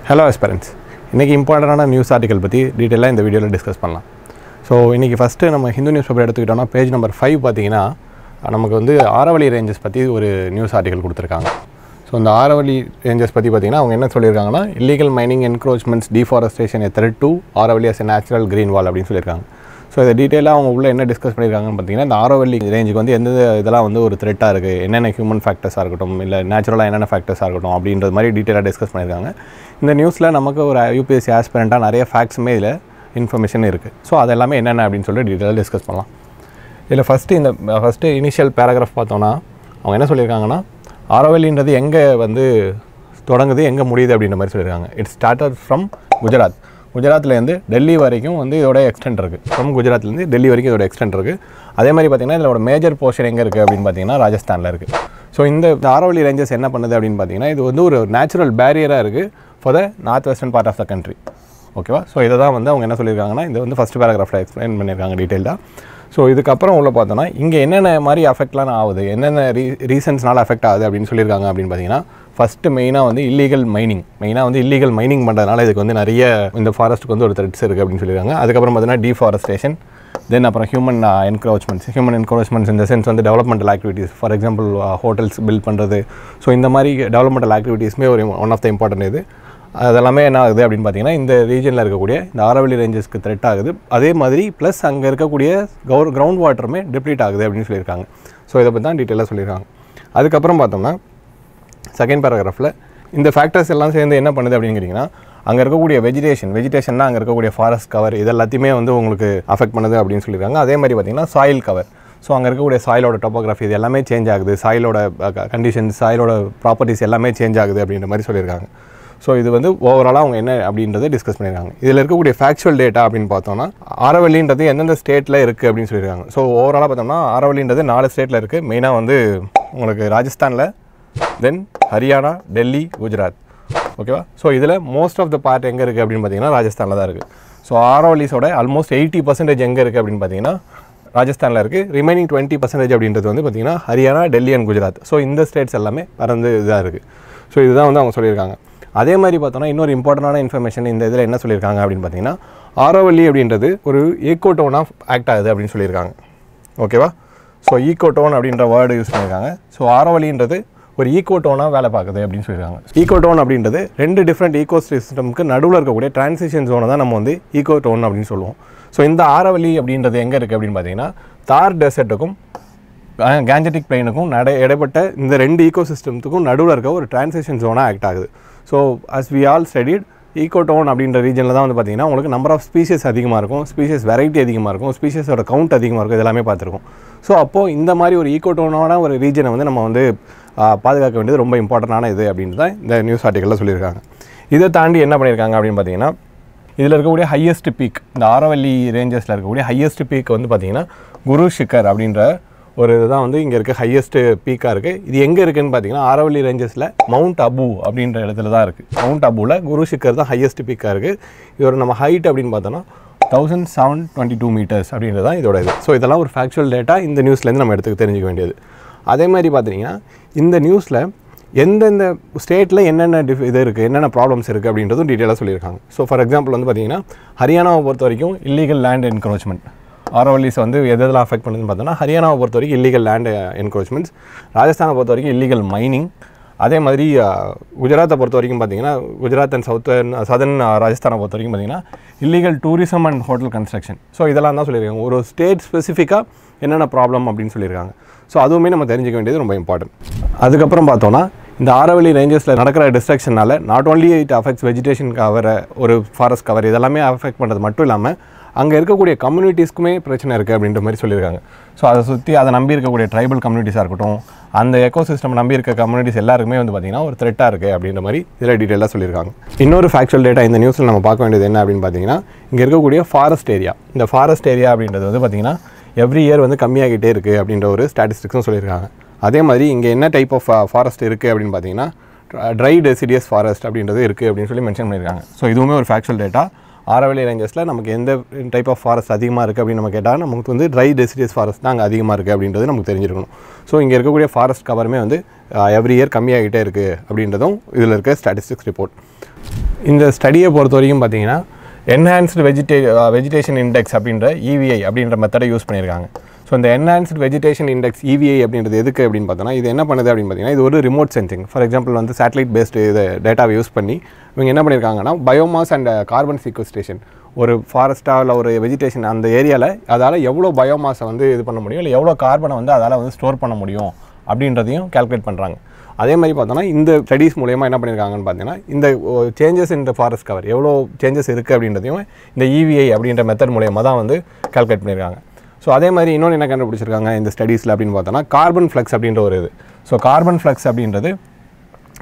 Hello aspirants. இன்னைக்கு இம்பார்ட்டன்டான news article பற்றி டீட்டெயிலாக இந்த வீடியோவில் டிஸ்கஸ் பண்ணலாம். ஸோ இன்றைக்கி ஃபஸ்ட்டு நம்ம ஹிந்து நியூஸ் பேப்பர் எடுத்துக்கிட்டோம்னா பேஜ் நம்பர் 5 பார்த்தீங்கன்னா நமக்கு வந்து ஆரவழி ரேஞ்சஸ் பற்றி ஒரு நியூஸ் ஆர்டிகல் கொடுத்துருக்காங்க. ஸோ இந்த ஆரவழி ரேஞ்சஸ் பற்றி பார்த்தீங்கன்னா அவங்க என்ன சொல்லியிருக்காங்கன்னா illegal mining encroachments deforestation a threat to Aravalli as a natural green wall அப்படின்னு சொல்லியிருக்காங்க. ஸோ இதை டீட்டெயிலாக அவங்க உள்ள என்ன டிஸ்கஸ் பண்ணியிருக்காங்கன்னு பார்த்தீங்கன்னா இந்த ஆரவழி ரேஞ்சுக்கு வந்து எந்த இதெல்லாம் வந்து ஒரு த்ரெட்டாக இருக்குது, என்னென்ன ஹியூமன் ஃபேக்டர்ஸாக இருக்கட்டும் இல்லை நேச்சுரலாக என்னென்ன ஃபேக்டர்ஸாக இருக்கட்டும் அப்படின்றது மாதிரி டீட்டெயிலாக டிஸ்கஸ் பண்ணியிருக்காங்க. இந்த நியூஸில் நமக்கு ஒரு யூபிஎஸ்சி ஆஸ்பிரண்ட்டாக நிறைய ஃபேக்ட்ஸுமே இதில் இன்ஃபர்மேஷன் இருக்குது. ஸோ அது எல்லாமே என்னென்ன அப்படின்னு சொல்லிட்டு டீட்டெயிலாக டிஸ்கஸ் பண்ணலாம். இதில் ஃபஸ்ட்டு இனிஷியல் பேராகிராஃப் பார்த்தோன்னா அவங்க என்ன சொல்லியிருக்காங்கன்னா ஆரவழின்றது எங்கே வந்து தொடங்குது எங்கே முடியுது அப்படின்ற மாதிரி சொல்லியிருக்காங்க. இட்ஸ் ஸ்டார்டட் ஃப்ரம் குஜராத்லேருந்து டெல்லி வரைக்கும் வந்து இதோட எக்ஸ்டெண்ட் இருக்குது. ஃப்ரம் குஜராத்லேருந்து டெல்லி வரைக்கும் இதோட எக்ஸ்டெண்ட் இருக்குது. அதே மாதிரி பார்த்திங்கன்னா இதோட மேஜர் போர்ஷன் எங்கே இருக்குது அப்படின்னு பார்த்தீங்கன்னா ராஜஸ்தானில் இருக்குது. ஸோ இந்த ஆரவழி ரேஞ்சஸ் என்ன பண்ணுது அப்படின்னு பார்த்தீங்கன்னா இது வந்து ஒரு நேச்சுரல் பேரியராக இருக்குது for the north western part of the country. ஓகேவா? ஸோ இதை தான் வந்து அவங்க என்ன சொல்லியிருக்காங்கன்னா இது வந்து ஃபஸ்ட் பேராகிராஃபில் எக்ஸ்பிளைன் பண்ணியிருக்காங்க டீட்டெயில்டாக. ஸோ இதுக்கப்புறம் உள்ள பார்த்தோன்னா இங்கே என்னென்ன மாதிரி அஃபெக்ட்லாம் ஆகுது, என்னென்ன ரீசன்ஸ்னால அஃபெக்ட் ஆகுது அப்படின்னு சொல்லியிருக்காங்க அப்படின்னு பார்த்தீங்கன்னா ஃபஸ்ட்டு மெயினாக வந்து இல்லீகல் மைனிங் பண்ணுறதுனால இதுக்கு வந்து நிறைய இந்த ஃபாரஸ்ட்டுக்கு வந்து ஒரு த்ரெட்ஸ் இருக்குது அப்படின்னு சொல்லியிருக்காங்க. அதுக்கப்புறம் பார்த்தீங்கன்னா டிஃபாரஸ்டேஷன், தென் அப்புறம் ஹியூமன் என்க்ரோச்மெண்ட்ஸ் இந்த சென்ஸ் வந்து developmental activities, for example hotels build பண்ணுறது. ஸோ இந்த மாதிரி டெவலப்மெண்டல் ஆக்டிவிட்டீஸுமே ஒரு ஒன் ஆஃப் த இம்பார்ட்டன்ட் இது. அதெல்லாமே என்ன ஆகுது அப்படின்னு பார்த்தீங்கன்னா இந்த ரீஜனில் இருக்கக்கூடிய இந்த ஆரவழி ரேஞ்சஸ்க்கு த்ரெட் ஆகுது. அதே மாதிரி ப்ளஸ் அங்கே இருக்கக்கூடிய கிரவுண்ட் வாட்டருமே டெப்ளீட் ஆகுது அப்படின்னு சொல்லியிருக்காங்க. ஸோ இதை பற்றி தான் டீட்டெயிலாக சொல்லியிருக்காங்க. அதுக்கப்புறம் பார்த்தோம்னா செகண்ட் பேராகிராஃபில் இந்த ஃபேக்டர்ஸ் எல்லாம் சேர்ந்து என்ன பண்ணுது அப்படின்னு கேட்டிங்கன்னா அங்கே இருக்கக்கூடிய வெஜிடேஷன்னா அங்கே இருக்கக்கூடிய ஃபாரஸ்ட் கவர் இது எல்லாத்தையுமே வந்து உங்களுக்கு அஃபெக்ட் பண்ணுது அப்படின்னு சொல்லியிருக்காங்க. அதே மாதிரி பார்த்திங்கன்னா சாயில் கவர். ஸோ அங்கே இருக்கக்கூடிய சாயிலோட டோப்போகிராஃபி இது எல்லாமே சேஞ்ச் ஆகுது, சாயிலோட கண்டிஷன்ஸ், சாயிலோட ப்ராப்பர்ட்டிஸ் எல்லாமே சேஞ்ச் ஆகுது அப்படின்ற மாதிரி சொல்லியிருக்காங்க. ஸோ இது வந்து ஓவராலாக அவங்க என்ன அப்படின்றத டிஸ்கஸ் பண்ணியிருக்காங்க. இதில் இருக்கக்கூடிய ஃபேக்சுவல் டேட்டா அப்படின்னு பார்த்தோம்னா ஆரவழின்றது எந்தெந்த ஸ்டேட்டில் இருக்குது அப்படின்னு சொல்லியிருக்காங்க. ஸோ ஓவராலாக பார்த்தோம்னா ஆரவழின்றது 4 ஸ்டேட்டில் இருக்குது. மெயினாக வந்து உங்களுக்கு ராஜஸ்தானில், தென் ஹரியானா, டெல்லி, குஜராத். ஓகேவா? ஸோ இதில் மோஸ்ட் ஆஃப் த பார்ட் எங்கே இருக்குது அப்படின்னு பார்த்தீங்கன்னா ராஜஸ்தானில் தான் இருக்குது. ஸோ ஆரவழிஸோட ஆல்மோஸ்ட் 80% எங்கே இருக்குது அப்படின்னு பார்த்தீங்கன்னா ராஜஸ்தானில் இருக்குது. ரிமைனிங் 20% அப்படின்றது வந்து பார்த்திங்கன்னா ஹரியானா, டெல்லி அண்ட் குஜராத். ஸோ இந்த ஸ்டேட்ஸ் எல்லாமே பறந்து இதாக இருக்குது. ஸோ இதுதான் வந்து அவங்க சொல்லியிருக்காங்க. அதே மாதிரி பார்த்தோன்னா இன்னொரு இம்பார்ட்டண்டான இன்ஃபர்மேஷன் இந்த இதில் என்ன சொல்லியிருக்காங்க அப்படின்னு பார்த்தீங்கன்னா ஆரவழி அப்படின்றது ஒரு ஈகோடோனாக ஆக்ட் ஆகுது அப்படின்னு சொல்லியிருக்காங்க. ஓகேவா? ஸோ ஈகோடோன் அப்படின்ற வேர்டு யூஸ் பண்ணியிருக்காங்க. ஸோ ஆரவழின்றது ஒரு ஈகோடோனாக வேலை பார்க்குது அப்படின்னு சொல்லியிருக்காங்க. ஈகோடோன் அப்படின்றது 2 டிஃப்ரெண்ட் ஈகோ சிஸ்டமுக்கு நடுவில் இருக்கக்கூடிய டிரான்சிஷன் ஜோனை தான் நம்ம வந்து ஈகோடோன் அப்படின்னு சொல்லுவோம். ஸோ இந்த ஆரவழி அப்படின்றது எங்கே இருக்குது அப்படின்னு பார்த்தீங்கன்னா தார் டெசர்ட்டுக்கும் கேஞ்சட்டிக் பிளைனுக்கும் இடைப்பட்ட இந்த 2 ஈகோ சிஸ்டத்துக்கும் நடுவில் இருக்க ஒரு டிரான்சிஷன் ஜோனாக ஆக்ட் ஆகுது. So as we all studied ecotone அப்படின்ற ரீஜனில் தான் வந்து பார்த்திங்கன்னா உங்களுக்கு நம்பர் ஆஃப் ஸ்பீஷஸ் அதிகமாக இருக்கும், ஸ்பீஷஸ் வெரைட்டி அதிகமாக இருக்கும், ஸ்பீஷஸோட கவுண்ட் அதிகமாக இருக்கும், இதெல்லாமே பார்த்துருக்கோம். ஸோ அப்போது இந்த மாதிரி ஒரு ஈகோடோனான ஒரு ரீஜனை வந்து நம்ம வந்து பாதுகாக்க வேண்டியது ரொம்ப இம்பார்ட்டண்டான இது அப்படின்னு தான் இந்த நியூஸ் ஆர்டிக்கலில் சொல்லியிருக்காங்க. இதை தாண்டி என்ன பண்ணியிருக்காங்க அப்படின்னு பார்த்தீங்கன்னா இதில் இருக்கக்கூடிய ஹையஸ்ட் பீக், இந்த ஆரவழி ரேஞ்சஸில் இருக்கக்கூடிய ஹையஸ்ட் பீக் வந்து பார்த்திங்கன்னா குரு ஷிக்கர் அப்படின்ற ஒரு இதுதான் வந்து இங்கே இருக்க ஹையஸ்ட்டு பீக்காக இருக்குது. இது எங்கே இருக்குதுன்னு பார்த்தீங்கன்னா ஆரவழி ரேஞ்சஸில் மவுண்ட் அபு அப்படின்ற இடத்துல தான் இருக்குது. மவுண்ட் அபுவில் குரு ஷிக்கர் தான் ஹையஸ்ட் பீக்காக இருக்குது. இதோட நம்ம ஹைட் அப்படின்னு பார்த்தோன்னா 1722 மீட்டர்ஸ் அப்படின்றது தான் இதோட இது. ஸோ இதெல்லாம் ஒரு ஃபேக்சுவல் டேட்டா இந்த நியூஸ்லேருந்து நம்ம எடுத்துக்க தெரிஞ்சிக்க வேண்டியது. அதே மாதிரி பார்த்தீங்கன்னா இந்த நியூஸில் எந்தெந்த ஸ்டேட்டில் என்னென்ன இது இருக்குது, என்னென்ன ப்ராப்ளம்ஸ் இருக்குது அப்படின்றதும் டீட்டெயிலாக சொல்லியிருக்காங்க. ஸோ ஃபார் எக்ஸாம்பிள் வந்து பார்த்திங்கன்னா ஹரியானாவை பொறுத்த வரைக்கும் இல்லீகல் லேண்ட் என்க்ரோச்மெண்ட் ஆரவழிஸ் வந்து எதெல்லாம் அஃபெக்ட் பண்ணுதுன்னு பார்த்தோன்னா ஹரியானாவை பொறுத்த வரைக்கும் இல்லீகல் லேண்ட் என்க்ரோச்மெண்ட்ஸ், ராஜஸ்தானை பொறுத்த வரைக்கும் இல்லீகல் மைனிங், அதே மாதிரி குஜராத்தை பொறுத்த வரைக்கும் பார்த்திங்கன்னா குஜராத் அண்ட் சதர்ன் ராஜஸ்தானை பொறுத்த வரைக்கும் பார்த்திங்கன்னா illegal tourism and hotel construction. So இதெல்லாம் தான் சொல்லியிருக்காங்க. ஒரு ஸ்டேட் ஸ்பெசிஃபிக்காக என்னென்ன ப்ராப்ளம் அப்படின்னு சொல்லியிருக்காங்க. ஸோ அதுவுமே நம்ம தெரிஞ்சிக்க வேண்டியது ரொம்ப இம்பார்ட்டன்ட். அதுக்கப்புறம் பார்த்தோன்னா இந்த ஆரவழி ரேஞ்சஸில் நடக்கிற டிஸ்ட்ரக்ஷனால் not only it affects vegetation cover, ஒரு ஃபாரஸ்ட் கவர், இதெல்லாமே அஃபெக்ட் பண்ணுறது மட்டும் இல்லாமல் அங்கே இருக்கக்கூடிய கம்யூனிட்டிஸ்க்குமே பிரச்சனை இருக்குது அப்படின்ற மாதிரி சொல்லியிருக்காங்க. ஸோ அதை சுற்றி அதை நம்பி இருக்கக்கூடிய ட்ரைபல் கம்யூனிட்டிஸாக இருக்கட்டும், அந்த எக்கோசிஸ்டம் நம்பி இருக்க கம்யூனிட்டிஸ் எல்லாருக்குமே வந்து பார்த்திங்கன்னா ஒரு த்ரெட்டாக இருக்குது அப்படின்ற மாதிரி இதில் டீட்டெயிலாக சொல்லியிருக்காங்க. இன்னொரு ஃபேக்சுவல் டேட்டா இந்த நியூஸில் நம்ம பார்க்க வேண்டியது என்ன அப்படின்னு பார்த்தீங்கன்னா இங்கே இருக்கக்கூடிய ஃபாரஸ்ட் ஏரியா, இந்த ஃபாரஸ்ட் ஏரியா அப்படின்றது வந்து பார்த்திங்கன்னா எவ்ரி இயர் வந்து கம்மியாகிட்டே இருக்குது அப்படின்ற ஒரு ஸ்டாட்டிஸ்டிக்ஸும் சொல்லியிருக்காங்க. அதே மாதிரி இங்கே என்ன டைப் ஆஃப் ஃபாரஸ்ட் இருக்குது அப்படின்னு பார்த்தீங்கன்னா ட்ரை டெசிடியஸ் ஃபாரஸ்ட் அப்படின்றது இருக்குது அப்படின்னு சொல்லி மென்ஷன் பண்ணியிருக்காங்க. ஸோ இதுவுமே ஒரு ஃபேக்சுவல் டேட்டா. ஆரவழி ரேஞ்சஸில் நமக்கு எந்த டைப் ஆஃப் ஃபாரஸ்ட் அதிகமாக இருக்குது அப்படின்னு நம்ம கேட்டால் நமக்கு வந்து ட்ரை டெசிடியஸ் ஃபாரஸ்ட் தான் அங்கே அதிகமாக இருக்குது அப்படின்றது நமக்கு தெரிஞ்சிருக்கணும். ஸோ இங்கே இருக்கக்கூடிய ஃபாரஸ்ட் கவருமே வந்து எவ்ரி இயர் கம்மியாகிட்டே இருக்குது அப்படின்றதும் இதில் இருக்க ஸ்டாட்டிஸ்டிக்ஸ் ரிப்போர்ட். இந்த ஸ்டடியை பொறுத்த வரைக்கும் பார்த்தீங்கன்னா என்ஹான்ஸ்டு வெஜிடேஷன் இண்டெக்ஸ் அப்படின்ற EVI அப்படின்ற மெத்தடை யூஸ் பண்ணியிருக்காங்க. ஸோ இந்த என்ஹான்ஸ்டு வெஜிடேஷன் இண்டெக்ஸ் EVI அப்படின்றது எதுக்கு அப்படின்னு பார்த்தோன்னா, இது என்ன பண்ணுது அப்படின்னு பார்த்தீங்கன்னா, இது ஒரு ரிமோட் சென்சிங். ஃபார் எக்ஸாம்பிள் வந்து சேட்டலைட் பேஸ்டு இது டேட்டாவை யூஸ் பண்ணி இவங்க என்ன பண்ணியிருக்காங்கன்னா, பயோமாஸ் அண்ட் கார்பன் சீக்வஸ்ட்ரேஷன், ஒரு ஃபாரஸ்ட்டாக இல்லை ஒரு வெஜிடேஷன் அந்த ஏரியாவில் அதால் எவ்வளோ பயோமாஸை வந்து இது பண்ண முடியும், இல்லை எவ்வளோ கார்பனை வந்து அதால் வந்து ஸ்டோர் பண்ண முடியும் அப்படின்றதையும் கால்குலேட் பண்ணுறாங்க. அதே மாதிரி பார்த்தோன்னா இந்த ஸ்டடீஸ் மூலயமா என்ன பண்ணியிருக்காங்கன்னு பார்த்தீங்கன்னா, இந்த சேஞ்சஸ் இன் ஃபாரஸ்ட் கவர் எவ்வளோ சேஞ்சஸ் இருக்குது அப்படின்றதையும் இந்த EVI அப்படின்ற மெத்தட் மூலயமா தான் வந்து கால்குலேட் பண்ணியிருக்காங்க. ஸோ அதே மாதிரி இன்னொன்று என்ன கண்டுபிடிச்சிருக்காங்க இந்த ஸ்டடீஸில் அப்படின்னு பார்த்தோன்னா, கார்பன் ஃப்ளக்ஸ் அப்படின்ற ஒரு இது. ஸோ கார்பன் ஃப்ளக்ஸ் அப்படின்றது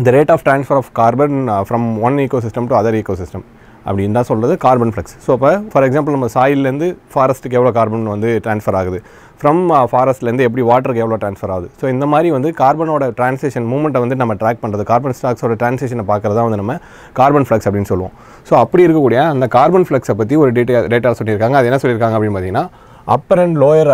the rate of transfer of carbon from one ecosystem to other ecosystem அப்படின்னு தான் சொல்கிறது கார்பன் ஃப்ளக்ஸ். ஸோ இப்போ ஃபார் எக்ஸாம்பிள் நம்ம சாயிலேருந்து ஃபாரஸ்ட்டுக்கு எவ்வளோ கார்பன் வந்து ட்ரான்ஸ்ஃபர் ஆகுது, ஃப்ரம் ஃபாரஸ்ட்லேருந்து எப்படி வாட்டருக்கு எவ்வளோ ட்ரான்ஸ்ஃபர் ஆகுது. ஸோ இந்த மாதிரி வந்து கார்பனோட ட்ரான்சேஷன் மூமெண்ட்டை வந்து நம்ம ட்ராக் பண்ணுறது, கார்பன் ஸ்டாக்ஸோட ட்ரான்சேஷனை பார்க்குறதா வந்து நம்ம கார்பன் ஃப்ளக்ஸ் அப்படின்னு சொல்லுவோம். ஸோ அப்படி இருக்கக்கூடிய அந்த கார்பன் ஃப்ளக்ஸை பற்றி ஒரு டேட்டா சொல்லியிருக்காங்க. அது என்ன சொல்லியிருக்காங்க அப்படின்னு பார்த்தீங்கன்னா, அப்பர் அண்ட் லோயர்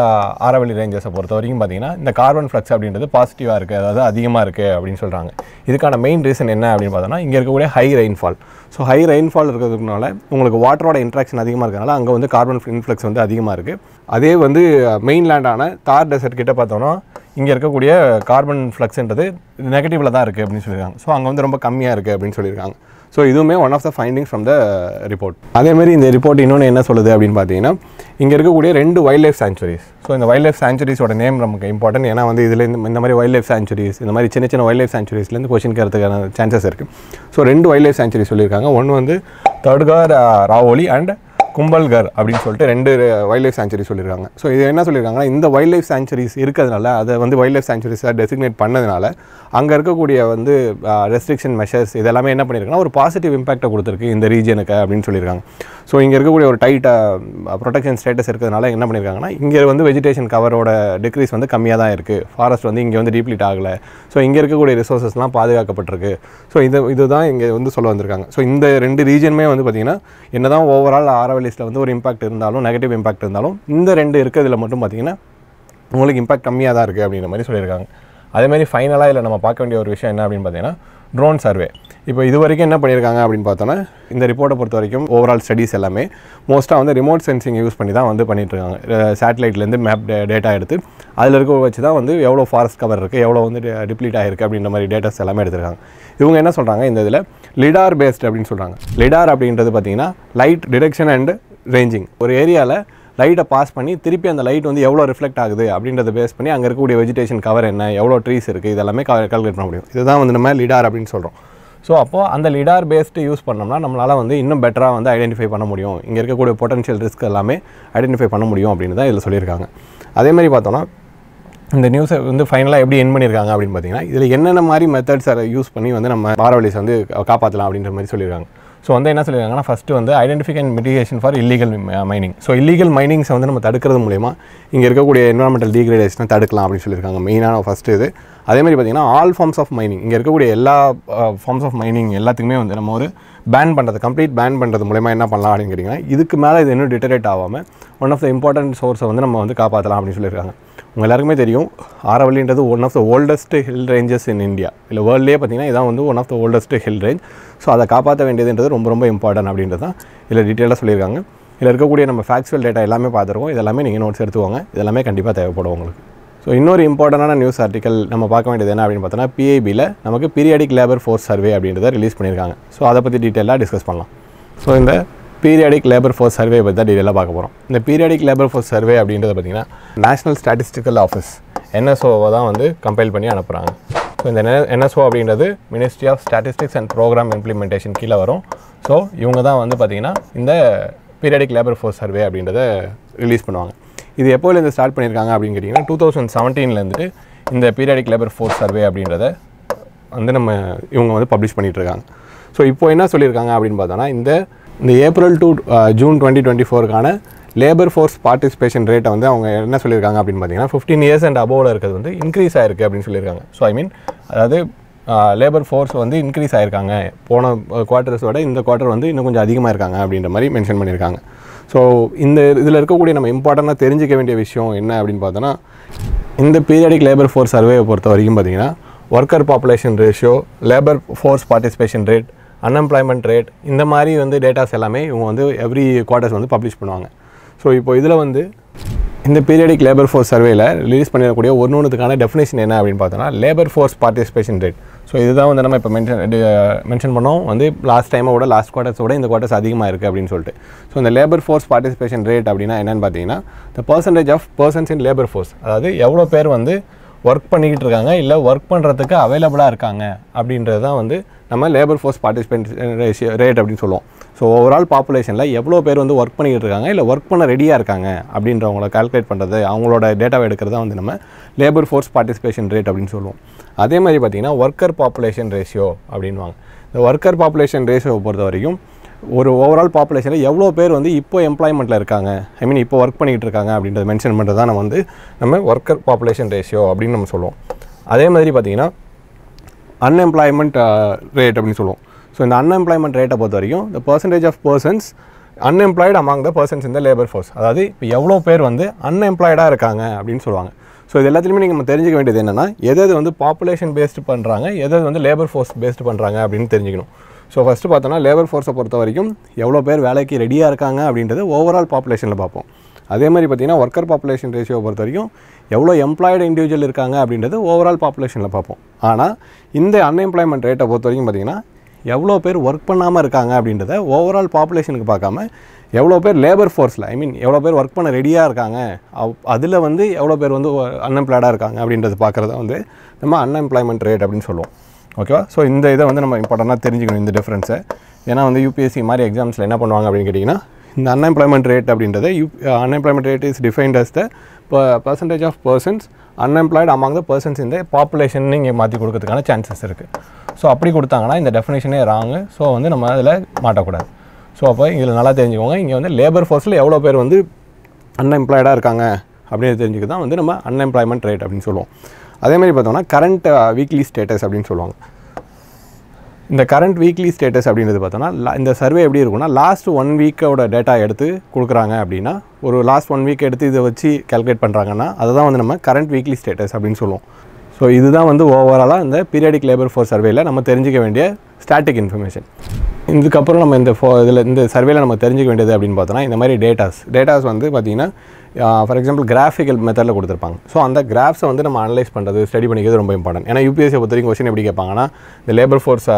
ஆரவல்லி ரேஞ்சஸை பொறுத்த வரைக்கும் பார்த்தீங்கன்னா இந்த கார்பன் ஃப்ளக்ஸ் அப்படின்றது பாசிட்டிவாக இருக்குது, அதாவது அதிகமாக இருக்குது அப்படின்னு சொல்கிறாங்க. இதுக்கான மெயின் ரீசன் என்ன அப்படின்னு பார்த்தோன்னா, இங்கே இருக்கக்கூடிய high rainfall. So high rainfall இருக்கிறதுனால உங்களுக்கு வாட்டரோட இன்ட்ராக்ஷன் அதிகமாக இருக்கிறதுனால அங்கே வந்து கார்பன் இன்ஃப்ளக்ஸ் வந்து அதிகமாக இருக்குது. அதே வந்து மெயின்லேண்டான தார் டெசர்ட் கிட்ட பார்த்தோன்னா இங்கே இருக்கக்கூடிய கார்பன் ஃப்ளக்ஸ்ன்றது நெகட்டிவில் தான் இருக்குது அப்படின்னு சொல்லியிருக்காங்க. ஸோ அங்கே வந்து ரொம்ப கம்மியாக இருக்குது அப்படின்னு சொல்லியிருக்காங்க. ஸோ இதுவுமே one of the findings from the report. அதேமாதிரி இந்த ரிப்போர்ட் இன்னொன்று என்ன சொல்லுது அப்படின்னு பார்த்தீங்கன்னா, இங்கே இருக்கக்கூடிய 2 வைல்ட் லைஃப் சாங்சுரிஸ். ஸோ இந்த வைல்ட் லைஃப் சாங்சுரிஸோட நேம் நமக்கு இம்பார்ட்டன்ட். ஏன்னா வந்து இதில் இந்த மாதிரி வைல்ட் லைஃப் சாங்சுரிஸ், இந்த மாதிரி சின்ன சின்ன வைல்ட் லைஃப் சாங்சுரிஸ்லேருந்து கொஸ்டின் கேட்கறதுக்கான சான்சஸ் இருக்குது. ஸோ 2 வைல்ட் லைஃப் சாங்சுரி சொல்லியிருக்காங்க. ஒன்று வந்து தட்கார் ராவோலி அண்ட் கும்பல்கர் அப்படின்னு சொல்லிட்டு 2 வைல்ட் லைஃப் சாங்சுரி சொல்லியிருக்காங்க. ஸோ இது என்ன சொல்லியிருக்காங்கன்னா, இந்த வைல்ட் லைஃப் சாங்சுரிஸ் இருக்கிறதுனால அதை வந்து வைல்ட் லைஃப் சாங்சுரிஸாக டெசிக்னேட் பண்ணதுனால அங்கே இருக்கக்கூடிய வந்து ரெஸ்ட்ரிக்ஷன் மெஷர்ஸ் இதெல்லாமே என்ன பண்ணியிருக்காங்கன்னா ஒரு பாசிட்டிவ் இம்பாக்டை கொடுத்துருக்கு இந்த ரீஜனுக்கு அப்படின்னு சொல்லியிருக்காங்க. ஸோ இங்கே இருக்கக்கூடிய ஒரு டைட்டாக ப்ரொடெக்ஷன் ஸ்டேட்டஸ் இருக்கிறதுனால என்ன பண்ணியிருக்காங்கன்னா, இங்கே வந்து வெஜிடேஷன் கவரோட டிக்ரீஸ் வந்து கம்மியாக தான் இருக்குது, ஃபாரஸ்ட் வந்து இங்கே வந்து டீப்ளீட் ஆகலை. ஸோ இங்கே இருக்கக்கூடிய ரிசோர்ஸஸ்லாம் பாதுகாக்கப்பட்டிருக்கு. ஸோ இதுதான் இங்கே வந்து சொல்ல வந்திருக்காங்க. ஸோ இந்த 2 ரீஜனுமே வந்து பார்த்திங்கன்னா என்ன தான் ஓவரால் ஆரவல்லிஸில் வந்து ஒரு இம்பாக்ட் இருந்தாலும், நெகட்டிவ் இம்பாக்ட் இருந்தாலும், இந்த 2 இருக்கிறதுல மட்டும் பார்த்திங்கன்னா உங்களுக்கு இம்பாக்ட் கம்மியாக தான் இருக்குது அப்படின்ற மாதிரி சொல்லியிருக்காங்க. அதேமாதிரி ஃபைனலாக இதில் நம்ம பார்க்க வேண்டிய ஒரு விஷயம் என்ன அப்படின்னு பார்த்தீங்கன்னா, ட்ரோன் சர்வே. இப்போ இது வரைக்கும் என்ன பண்ணியிருக்காங்க அப்படின்னு பார்த்தோன்னா, இந்த ரிப்போர்ட்டை பொறுத்த வரைக்கும் ஓவரால் ஸ்டடீஸ் எல்லாமே மோஸ்ட்டாக வந்து ரிமோட் சென்சிங் யூஸ் பண்ணி தான் வந்து பண்ணிகிட்ருக்காங்க. சேட்டலைட்லேருந்து மேப் டேட்டா எடுத்து அதில் இருக்க வச்சு தான் வந்து எவ்வளோ ஃபாரஸ்ட் கவர் இருக்குது, எவ்வளோ வந்து டிப்ளீட் ஆகிருக்கு அப்படின்ற மாதிரி டேட்டாஸ் எல்லாமே எடுத்துருக்காங்க. இவங்க என்ன சொல்கிறாங்க, இந்த இதில் லிடார் பேஸ்ட் அப்படின்னு சொல்கிறாங்க. லிடார் அப்படின்றது பார்த்திங்கன்னா லைட் டிடெக்ஷன் அண்ட் ரேஞ்சிங். ஒரு ஏரியாவில் லைட்டை பாஸ் பண்ணி திருப்பி அந்த லைட் வந்து எவ்வளோ ரிஃப்ளெக்ட் ஆகுது அப்படின்றத பேஸ் பண்ணி அங்கே இருக்கக்கூடிய வெஜிடேஷன் கவர் என்ன, எவ்வளோ ட்ரீஸ் இருக்குது, இதெல்லாமே கால்குலேட் பண்ண முடியும். இதுதான் வந்து நம்ம லிடார் அப்படின்னு சொல்கிறோம். ஸோ அப்போது அந்த லிடார் பேஸ்டு யூஸ் பண்ணோம்னா நம்மளால் வந்து இன்னும் பெட்டராக வந்து ஐடென்டிஃபை பண்ண முடியும், இங்கே இருக்கக்கூடிய பொட்டன்ஷியல் ரிஸ்க் எல்லாமே ஐடென்டிஃபை பண்ண முடியும் அப்படின்னு தான் இதில் சொல்லியிருக்காங்க. அதேமாதிரி பார்த்தோன்னா இந்த நியூஸை வந்து ஃபைனலாக எப்படி என் பண்ணியிருக்காங்க அப்படின்னு பார்த்தீங்கன்னா, இதில் என்னென்ன மாதிரி மெத்தட்ஸை யூஸ் பண்ணி வந்து நம்ம ஆரவல்லிஸை வந்து காப்பாற்றலாம் அப்படின்ற மாதிரி சொல்லியிருக்காங்க. ஸோ வந்து என்ன சொல்லியிருக்காங்கன்னா, ஃபஸ்ட்டு வந்து identification and mitigation for illegal mining. So illegal மைனிங்ஸை வந்து நம்ம தடுக்கிறது மூலமா இங்கே இருக்கக்கூடிய என்வரான்மெண்டல் டீக்ரேடேஷனை தடுக்கலாம் அப்படின்னு சொல்லியிருக்காங்க. மெயினான ஃபஸ்ட்டு இது. அதேமாதிரி பார்த்திங்கன்னா ஆல் ஃபார்ம்ஸ் ஆஃப் மைனிங், இங்கே இருக்கக்கூடிய எல்லா ஃபார்ம்ஸ் ஆஃப் மைனிங் எல்லாத்துக்குமே வந்து நம்ம ஒரு பேன் பண்ணுறது, கம்ப்ளீட் பேன் பண்ணுறது மூலமா என்ன பண்ணலாம் அப்படின்னு கேட்டிங்கன்னா, இதுக்கு மேலே இது இன்னும் டிட்டரேட் ஆகாமல் ஒன் ஆஃப் த இம்பார்ட்டன்ட் சோர்ஸை வந்து நம்ம வந்து காப்பாற்றலாம் அப்படின்னு சொல்லியிருக்காங்க. உங்கள் எல்லாருக்குமே தெரியும், ஆரவல்லின்றது one of the oldest hill ranges in India, இல்லை வேர்ல்ட்லேயே பார்த்திங்கன்னா இதான் வந்து one of the oldest hill range. So அதை காப்பாற்ற வேண்டியதுன்றது ரொம்ப ரொம்ப இம்பார்ட்டன்ட் அப்படின்றது தான் இதில் டீட்டெயிலாக சொல்லியிருக்காங்க. இதில் இருக்கக்கூடிய நம்ம ஃபேக்சுவல் டேட்டா எல்லாமே பார்த்துருக்கோம். இதெல்லாமே நீங்கள் நோட்ஸ் எடுத்துவாங்க, இதெல்லாமே கண்டிப்பாக தேவைப்படும் உங்களுக்கு. ஸோ இன்னொரு இம்பார்ட்டண்டான நியூஸ் ஆர்டிக்கல் நம்ம பார்க்க வேண்டியது என்ன அப்படின்னு பார்த்தோன்னா, PIBயில் நமக்கு பீரியாடிக் லேபர் ஃபோர்ஸ் சர்வே அப்படின்றத ரிலீஸ் பண்ணியிருக்காங்க. ஸோ அதை பற்றி டீட்டெயிலாக டிஸ்கஸ் பண்ணலாம். ஸோ இந்த பீரியாடிக் லேபர் ஃபோர்ஸ் சர்வே பற்றி தான் டீட்டெயிலாக பார்க்க போகிறோம். இந்த பீரியாடிக் லேபர் ஃபோர்ஸ் சர்வே அப்படின்றது பார்த்திங்கன்னா நேஷனல் ஸ்டாட்டிஸ்டிக்கல் ஆஃபீஸ் NSOவை தான் வந்து கம்பைல் பண்ணி அனுப்புகிறாங்க. ஸோ இந்த NSO அப்படின்றது ministry of statistics and programme implementation கீழே வரும். ஸோ இவங்க தான் வந்து பார்த்திங்கன்னா இந்த பீரியாடிக் லேபர் ஃபோர்ஸ் சர்வே அப்படின்றத ரிலீஸ் பண்ணுவாங்க. இது எப்போலேருந்து ஸ்டார்ட் பண்ணியிருக்காங்க அப்படின்னு கேட்டிங்கன்னா 2017 இந்த பீரியாடிக் லேபர் ஃபோர்ஸ் சர்வே அப்படின்றத வந்து இவங்க வந்து பப்ளிஷ் பண்ணிகிட்ருக்காங்க. ஸோ இப்போ என்ன சொல்லியிருக்காங்க அப்படின்னு பார்த்தோன்னா, இந்த ஏப்ரல் டு ஜூன் 2024க்கான லேபர் ஃபோர்ஸ் பார்ட்டிசிபேஷன் ரேட்டை வந்து அவங்க என்ன சொல்லியிருக்காங்க அப்படின்னு பார்த்தீங்கன்னா 15 இயர்ஸ் அண்ட் அபோவில் இருக்கிறது வந்து இன்க்ரீஸ் ஆகிருக்கு அப்படின்னு சொல்லியிருக்காங்க. ஸோ ஐ மீன் அதாவது லேபர் ஃபோர்ஸ் வந்து இன்க்ரீஸ் ஆகிருக்காங்க, போன குவார்ட்டர்ஸோட இந்த குவார்ட்டர் வந்து இன்னும் கொஞ்சம் அதிகமாக இருக்காங்க அப்படின்ற மாதிரி மென்ஷன் பண்ணியிருக்காங்க. ஸோ இதில் இருக்கக்கூடிய நம்ம இம்பார்ட்டண்ட்டாக தெரிஞ்சிக்க வேண்டிய விஷயம் என்ன அப்படின்னு பார்த்தோன்னா, இந்த பீரியாடிக் லேபர் ஃபோர்ஸ் சர்வேயை பொறுத்த வரைக்கும் பார்த்திங்கன்னா worker population ratio, labour force participation rate unemployment rate, இந்த மாதிரி வந்து டேட்டாஸ் எல்லாமே இவங்க வந்து எவ்ரி குவார்ட்டர்ஸ் வந்து பப்ளிஷ் பண்ணுவாங்க. ஸோ இப்போ இதில் வந்து இந்த பீரியடிக் லேபர் ஃபோர்ஸ் சர்வேயில் ரிலீஸ் பண்ணிடக்கூடிய ஒன்றுக்கான டெஃபினேஷன் என்ன அப்படின்னு பார்த்தோன்னா labour force participation rate. So இதுதான் வந்து நம்ம இப்போ மென்ஷன் பண்ணோம் வந்து லாஸ்ட் டைமோட லாஸ்ட் குவார்ட்டர்ஸோட இந்த குவார்ட்டர்ஸ் அதிகமாக இருக்குது அப்படின்னு சொல்லிட்டு. ஸோ இந்த லேபர் ஃபோர்ஸ் பார்ட்டிசிபேஷன் ரேட் அப்படின்னா என்னென்னு பார்த்தீங்கன்னா the percentage of persons in labour force, அதாவது எவ்வளோ பேர் வந்து ஒர்க் பண்ணிக்கிட்டு இருக்காங்க இல்லை ஒர்க் பண்ணுறதுக்கு அவைலபிளாக இருக்காங்க அப்படின்றது தான் வந்து நம்ம லேபர் ஃபோர்ஸ் பார்ட்டிசிபேஷன் ரேட் அப்படின்னு சொல்லுவோம். ஸோ ஓவரால் பாப்புலேஷனில் எவ்வளோ பேர் வந்து ஒர்க் பண்ணிக்கிட்டு இருக்காங்க இல்லை ஒர்க் பண்ண ரெடியாக இருக்காங்க அப்படின்றவங்கள கால்குலேட் பண்ணுறது, அவங்களோட டேட்டாவை எடுக்கிறது தான் வந்து நம்ம லேபர் ஃபோர்ஸ் பார்ட்டிசிபேஷன் ரேட் அப்படின்னு சொல்லுவோம். அதே மாதிரி பார்த்திங்கன்னா ஒர்க்கர் பாப்புலேஷன் ரேஷியோ அப்படின்வாங்க. இந்த ஒர்க்கர் பாப்புலேஷன் ரேஷியோவை பொறுத்த வரைக்கும் ஒரு ஓவரால் பாப்புலேஷனில் எவ்வளோ பேர் வந்து இப்போ எம்ப்ளாய்மெண்ட்டில் இருக்காங்க, ஐ மீன் இப்போ ஒர்க் பண்ணிக்கிட்டு இருக்காங்க அப்படின்றத மென்ஷன் பண்ணுறது தான் நம்ம ஒர்க்கர் பாப்புலேஷன் ரேஷியோ அப்படின்னு நம்ம சொல்லுவோம். அதே மாதிரி பார்த்திங்கன்னா அன்எம்ப்ளாய்மெண்ட் ரேட் அப்படின்னு சொல்லுவோம். ஸோ இந்த அன்எம்ப்ளாய்மெண்ட் ரேட்டை பொறுத்த வரைக்கும் the percentage of persons unemployed among the persons in the labor force, அதாவது இப்போ எவ்வளோ பேர் வந்து அன்எம்ப்ளாய்டாக இருக்காங்க அப்படின்னு சொல்லுவாங்க. ஸோ இது எல்லாத்துலேயுமே நீங்கள் தெரிஞ்சிக்க வேண்டியது என்னென்னா எது வந்து பாப்புலேஷன் பேஸ்டு பண்ணுறாங்க, எது வந்து லேபர் ஃபோர்ஸ் பேஸ்டு பண்ணுறாங்க அப்படின்னு தெரிஞ்சுக்கணும். ஸோ ஃபஸ்ட்டு பார்த்தோன்னா லேபர் ஃபோர்ஸை பொறுத்த வரைக்கும் எவ்வளோ பேர் வேலைக்கு ரெடியாக இருக்காங்க அப்படின்றது ஓவரால் பாப்புலேஷனில் பார்ப்போம். அதே மாதிரி பார்த்திங்கன்னா ஒர்க்கர் பாப்புலேஷன் ரேஷியோவை பொறுத்த வரைக்கும் எவ்வளோ எம்ப்ளாய்டு இண்டிவிஜுவல் இருக்காங்க அப்படின்றது ஓவரால் பாப்புலேஷனில் பார்ப்போம். ஆனால் இந்த அன்எம்ப்ளாய்மெண்ட் ரேட்டை பொறுத்த வரைக்கும் பார்த்திங்கன்னா எவ்வளோ பேர் ஒர்க் பண்ணாமல் இருக்காங்க அப்படின்றத ஓவரால் பாப்புலேஷனுக்கு பார்க்காம எவ்வளோ பேர் லேபர் ஃபோர்ஸில், ஐ மீன் எவ்வளோ பேர் ஒர்க் பண்ண ரெடியாக இருக்காங்க, அதில் வந்து எவ்வளோ பேர் வந்து அன்எம்ப்ளாய்டாக இருக்காங்க அப்படின்றது பார்க்குறத வந்து நம்ம அன்எம்ப்ளாய்மெண்ட் ரேட் அப்படின்னு சொல்லுவோம். ஓகேவா? ஸோ இந்த இதை வந்து நம்ம இம்பார்ட்டண்ட்டாக தெரிஞ்சுக்கணும் இந்த டிஃப்ரென்ஸை. ஏன்னா வந்து யூபிஎஸ்சி மாதிரி எக்ஸாம்ஸில் என்ன பண்ணுவாங்க அப்படின்னு கேட்டிங்கன்னா இந்த அன்எம்ப்ளாய்மெண்ட் ரேட் அப்படின்றத unemployment rate is defined as the percentage of persons unemployed among the persons இந்த பாப்புலேஷன் இங்கே மாற்றி கொடுக்கறதுக்கான சான்சஸ் இருக்குது. ஸோ அப்படி கொடுத்தாங்கன்னா இந்த டெஃபினேஷனே ராங்கு. ஸோ வந்து நம்ம அதில் மாட்டக்கூடாது. ஸோ அப்போ இதில் நல்லா தெரிஞ்சுக்கோங்க, இங்கே வந்து லேபர் ஃபோர்ஸில் எவ்வளோ பேர் வந்து அன்எம்ப்ளாய்டாக இருக்காங்க அப்படின்னு தெரிஞ்சுக்க தான் வந்து நம்ம அன்எம்ப்ளாய்மெண்ட் ரேட் அப்படின்னு சொல்லுவோம். அதேமாதிரி பார்த்தோம்னா கரண்ட் வீக்லி ஸ்டேட்டஸ் அப்படின்னு சொல்லுவாங்க. இந்த கரண்ட் வீக்லி ஸ்டேட்டஸ் அப்படின்றது பார்த்தோன்னா இந்த சர்வே எப்படி இருக்குன்னா லாஸ்ட் 1 வீக்கோட டேட்டா எடுத்து கொடுக்குறாங்க அப்படின்னா ஒரு லாஸ்ட் 1 வீக் எடுத்து இதை வச்சு கால்குலேட் பண்ணுறாங்கன்னா அதை தான் வந்து நம்ம கரண்ட் வீக்லி ஸ்டேட்டஸ் அப்படின்னு சொல்லுவோம். ஸோ இதுதான் வந்து ஓவராலாக இந்த பீரியாடிக் லேபர் ஃபோர்ஸ் சர்வேயில் நம்ம தெரிஞ்சிக்க வேண்டிய ஸ்டாட்டிக் இன்ஃபர்மேஷன். இதுக்கப்புறம் நம்ம இந்த சர்வேயில் நம்ம தெரிஞ்சிக்க வேண்டியது அப்படின்னு பார்த்தோன்னா இந்த மாதிரி டேட்டாஸ் வந்து பார்த்திங்கன்னா ஃபார் எக்ஸாம்பிள் கிராஃபிக்கல் மெத்தடில் கொடுத்துருப்பாங்க. ஸோ அந்த கிராஃப்ஸை வந்து நம்ம அனலைஸ் பண்ணுறது ஸ்டடி பண்ணிக்கிறது ரொம்ப இம்பார்ட்டன்ட். ஏன்னா யூபிஎஸ்சி பொறுத்த வரைக்கும் கொஸ்டின் எப்படி கேட்பாங்கன்னா இந்த லேபர் ஃபோர்ஸ்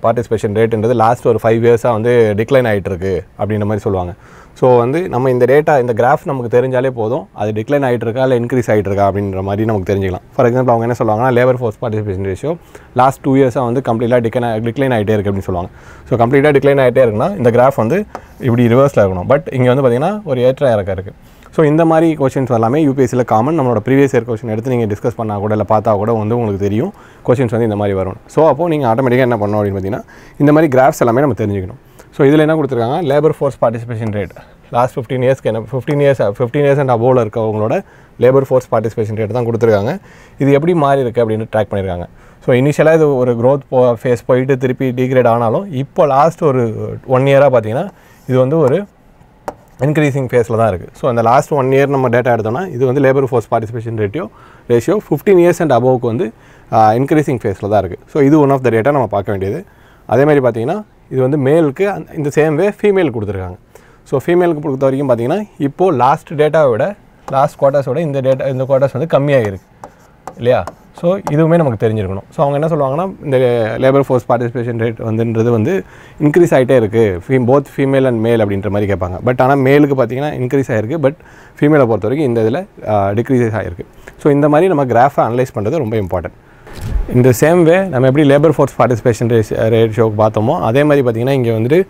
பார்ட்டிசிபேஷன் ரேட்டுன்றது லாஸ்ட் ஒரு 5 இயர்ஸாக வந்து டிக்ளைன் ஆகிட்டு இருக்கு அப்படின்ற மாதிரி சொல்லுவாங்க. ஸோ வந்து நம்ம இந்த இந்த கிராஃப் நமக்கு தெரிஞ்சாலே போதும் அது டிக்ளைன் ஆகிட்டு இருக்கா இல்லை இன்க்ரீஸ் ஆகிட்டு இருக்கா அப்படின்ற மாதிரி நமக்கு தெரிஞ்சிக்கலாம். ஃபார் எக்ஸாம்பிள் அவங்க என்ன சொல்லுவாங்கன்னா labour force participation ratio last 2 இயர்ஸாக வந்து கம்ப்ளீட்டாக டிக்ளைன் ஆகிட்டே இருக்குது அப்படின்னு சொல்லுவாங்க. ஸோ கம்ப்ளீட்டாக டிக்ளைன் ஆகிட்டே இருக்குன்னா இந்த கிராஃப் வந்து இப்படி ரிவர்ஸில் இருக்கணும். பட் இங்கே வந்து பார்த்திங்கன்னா ஒரு ஏற்ற இறக்கம் இருக்குது. ஸோ இந்த மாதிரி கொஸ்டின்ஸ் எல்லாமே யூபிஎஸ்சியில் காமன். நம்மளோட ப்ரீவியஸ் இயர் கொஸ்டின் எடுத்து நீங்கள் டிஸ்கஸ் பண்ணால் கூட இல்லை பார்த்தா கூட வந்து உங்களுக்கு தெரியும் கொஸ்டின்ஸ் வந்து இந்த மாதிரி வரும். ஸோ அப்போது நீங்கள் ஆட்டோமேட்டிக்காக என்ன பண்ணணும் அப்படின்னு பார்த்தீங்கன்னா இந்த மாதிரி கிராஃப்ஸ் எல்லாமே நம்ம தெரிஞ்சுக்கணும். ஸோ இதில் என்ன கொடுத்துருக்காங்க labour force participation rate last 15 இயர்ஸ்க்கு என்ன 15 இயர்ஸ் அண்ட் அபோவில் இருக்கவங்களோட லேபர் ஃபோர்ஸ் பார்ட்டிசிபேஷன் ரேட் தான் கொடுத்துருக்காங்க. இது எப்படி மாறி இருக்குது அப்படின்னு ட்ராக் பண்ணியிருக்காங்க. ஸோ இனிஷியலாக இது ஒரு க்ரோத் ஃபேஸ் போயிட்டு திருப்பி டிகிரேட் ஆனாலும் இப்போ லாஸ்ட் ஒரு 1 இயராக பார்த்தீங்கன்னா இது வந்து ஒரு இன்க்ரீசிங் ஃபேஸில் தான் இருக்குது. ஸோ அந்த லாஸ்ட் 1 இயர் நம்ம டேட்டா எடுத்தோம்னா இது வந்து labour force participation ratio 15 years and அபோவுக்கு வந்து இன்க்ரீசிங் ஃபேஸில் தான் இருக்குது. ஸோ இது ஒன் ஆஃப் த டேட்டா நம்ம பார்க்க வேண்டியது. அதேமாதிரி பார்த்தீங்கன்னா இது வந்து மேலுக்கு இந்த சேம் வே ஃபீமேல் கொடுத்துருக்காங்க. ஸோ ஃபீமேலுக்கு பொறுத்த வரைக்கும் பார்த்தீங்கன்னா இப்போது லாஸ்ட் டேட்டாவை விட லாஸ்ட் குவார்ட்டர்ஸோட இந்த குவார்ட்டர்ஸ் வந்து கம்மியாக இருக்குது இல்லையா? ஸோ இதுவுமே நமக்கு தெரிஞ்சிருக்கணும். ஸோ அவங்க என்ன சொல்லுவாங்கன்னா இந்த லேபர் ஃபோர்ஸ் பார்ட்டிசிபேஷன் ரேட் வந்துன்றது வந்து இன்க்ரீஸ் ஆகிட்டே இருக்குது போத் ஃபீமேல் அண்ட் மேல் அப்படின்ற மாதிரி கேட்பாங்க. பட் ஆனால் மேலுக்கு பார்த்தீங்கன்னா இன்க்ரீஸ் ஆகிருக்கு, பட் ஃபீமேலை பொறுத்த வரைக்கும் இந்த இதில் டிக்ரீஸ் ஆகிருக்கு. ஸோ இந்த மாதிரி நம்ம கிராஃபை அனலைஸ் பண்ணுறது ரொம்ப இம்பார்ட்டன்ட். இந்த சேம் வே நம்ம எப்படி லேபர் ஃபோர்ஸ் பார்ட்டிசிபேஷன் ரேஷியோக்கு பார்த்தோமோ அதே மாதிரி பார்த்திங்கன்னா இங்கே வந்துட்டு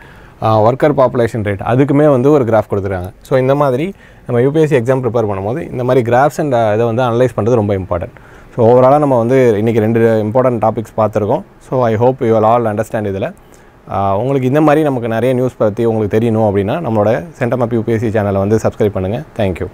ஒர்க்கர் பாப்புலேஷன் ரேட் அதுக்குமே வந்து ஒரு கிராஃப் கொடுத்துருக்காங்க. ஸோ இந்த மாதிரி நம்ம யூபிஎஸ்சி எக்ஸாம் ப்ரிப்பேர் பண்ணும்போது இந்த மாதிரி கிராஃப்ஸ் அண்ட் இதை வந்து அனலைஸ் பண்ணுறது ரொம்ப இம்பார்ட்டன்ட். ஸோ ஓவராலாக நம்ம வந்து இன்றைக்கி 2 இம்பார்ட்டன்ட் டாபிக்ஸ் பார்த்துருக்கோம். So I hope you all understand. இதில் உங்களுக்கு இந்த மாதிரி நமக்கு நிறைய நியூஸ் பற்றி உங்களுக்கு தெரியணும் அப்படின்னா நம்மளோட சென்டம் ஆப் யூபிஎஸ்சி சேனலை வந்து சப்ஸ்கிரைப் பண்ணுங்கள். தேங்க்யூ.